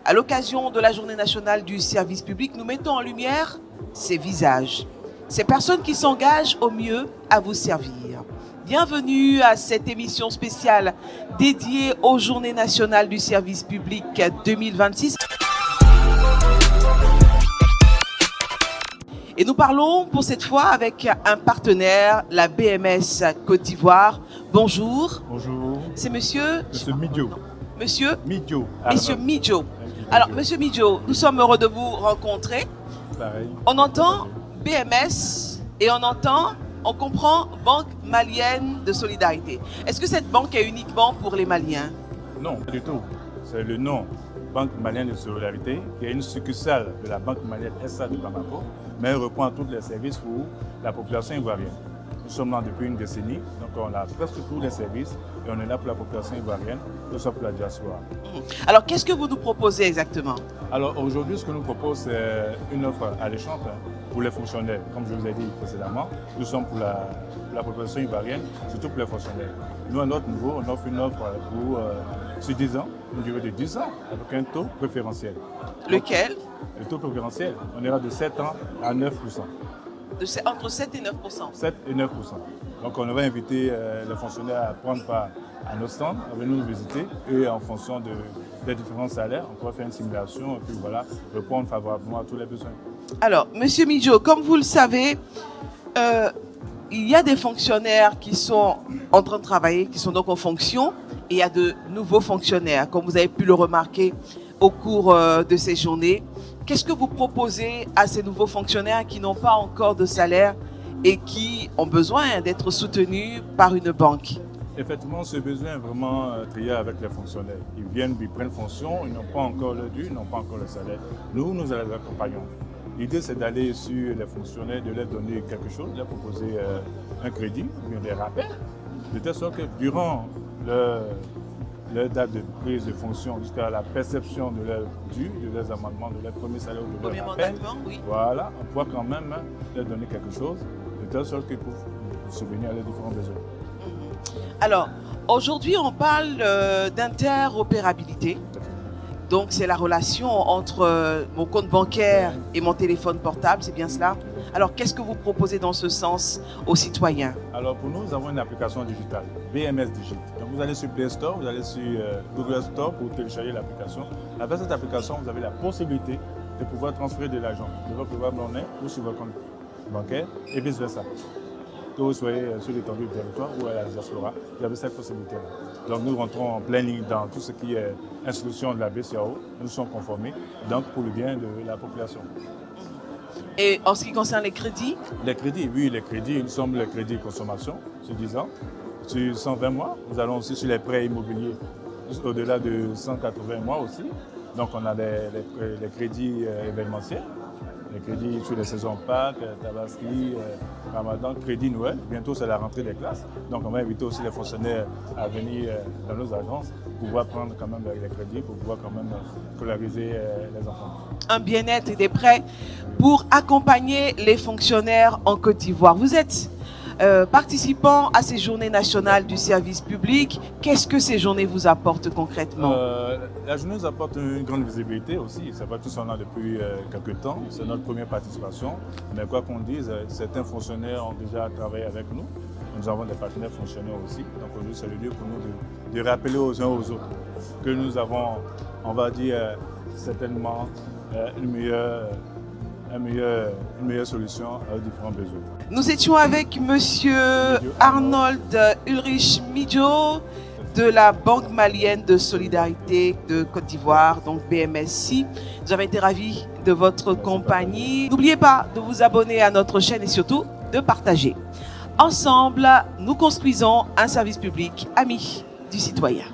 À l'occasion de la Journée nationale du service public, nous mettons en lumière ces visages, ces personnes qui s'engagent au mieux à vous servir. Bienvenue à cette émission spéciale dédiée aux Journées nationales du service public 2026. Et nous parlons pour cette fois avec un partenaire, la BMS Côte d'Ivoire. Bonjour. Bonjour. C'est monsieur Midjo. Monsieur Midjo. Monsieur Midjo. Alors, monsieur Midjo, nous sommes heureux de vous rencontrer. Pareil. On entend BMS et on comprend Banque malienne de solidarité. Est-ce que cette banque est uniquement pour les Maliens? Non, pas du tout. C'est le nom Banque malienne de solidarité, qui est une succursale de la Banque malienne SA de Bamako, mais elle reprend tous les services pour la population ivoirienne. Nous sommes là depuis une décennie, donc on a presque tous les services et on est là pour la population ivoirienne, que ce soit pour la diaspora. Alors, qu'est-ce que vous nous proposez exactement? Alors aujourd'hui, ce que nous propose, c'est une offre alléchante pour les fonctionnaires. Comme je vous ai dit précédemment, nous sommes pour la population ivoirienne, surtout pour les fonctionnaires. Nous, à notre niveau, on offre une offre pour sur 10 ans, une durée de 10 ans, avec un taux préférentiel. Lequel? Le taux préférentiel, on ira de 7 ans à 9%. Entre 7 et 9%. 7 et 9%. Donc on va inviter les fonctionnaires à prendre part à nos stands, à venir nous visiter et en fonction des différents salaires, on pourra faire une simulation et puis voilà, répondre favorablement à tous les besoins. Alors, monsieur Midjo, comme vous le savez, il y a des fonctionnaires qui sont en train de travailler, qui sont donc en fonction, et il y a de nouveaux fonctionnaires, comme vous avez pu le remarquer au cours de ces journées. Qu'est-ce que vous proposez à ces nouveaux fonctionnaires qui n'ont pas encore de salaire et qui ont besoin d'être soutenus par une banque? Effectivement, ce besoin est vraiment trié avec les fonctionnaires. Ils viennent, ils prennent fonction, ils n'ont pas encore le dû, ils n'ont pas encore le salaire. Nous les accompagnons. L'idée, c'est d'aller sur les fonctionnaires, de leur donner quelque chose, de leur proposer un crédit, ou bien des rappels, de telle sorte que durant leur date de prise de fonction jusqu'à la perception de leur dû, de leurs amendements, de leur premier salaire ou de leur rappel, oui. Voilà, on pourra quand même leur donner quelque chose, de telle sorte qu'ils peuvent subvenir à leurs différents besoins. Alors, aujourd'hui, on parle d'interopérabilité. Donc, c'est la relation entre mon compte bancaire et mon téléphone portable, c'est bien cela? Alors, qu'est-ce que vous proposez dans ce sens aux citoyens? Alors, pour nous, nous avons une application digitale, BMS Digit. Donc, vous allez sur Play Store, vous allez sur Google Store pour télécharger l'application. Avec cette application, vous avez la possibilité de pouvoir transférer de l'argent de votre web monnaie ou sur votre compte bancaire et vice-versa. Que vous soyez sur l'étendue du territoire ou à la diaspora, vous avez cette possibilité-là. Donc nous rentrons en pleine ligne dans tout ce qui est instruction de la BCAO, nous sommes conformés, donc pour le bien de la population. Et en ce qui concerne les crédits? Les crédits, oui, les crédits, nous sommes les crédits consommation sur 10 ans, sur 120 mois. Nous allons aussi sur les prêts immobiliers au-delà de 180 mois aussi. Donc on a les crédits événementiels. Les crédits sur les saisons Pâques, Tabaski, Ramadan, crédit Noël. Bientôt, c'est la rentrée des classes. Donc, on va inviter aussi les fonctionnaires à venir dans nos agences pour pouvoir prendre quand même les crédits, pour pouvoir quand même scolariser les enfants. Un bien-être et des prêts pour accompagner les fonctionnaires en Côte d'Ivoire. Vous êtes participant à ces journées nationales du service public. Qu'est-ce que ces journées vous apportent concrètement? La journée nous apporte une grande visibilité aussi. C'est pas tout ça là depuis quelques temps. C'est notre première participation. Mais quoi qu'on dise, certains fonctionnaires ont déjà travaillé avec nous. Nous avons des partenaires fonctionnaires aussi. Donc aujourd'hui, c'est le lieu pour nous de rappeler aux uns aux autres que nous avons, on va dire, certainement une meilleure solution aux différents besoins. Nous étions avec monsieur Arnold Ulrich Midjo de la Banque malienne de solidarité de Côte d'Ivoire, donc BMSI. Nous avons été ravis de votre compagnie. N'oubliez pas de vous abonner à notre chaîne et surtout de partager. Ensemble, nous construisons un service public ami du citoyen.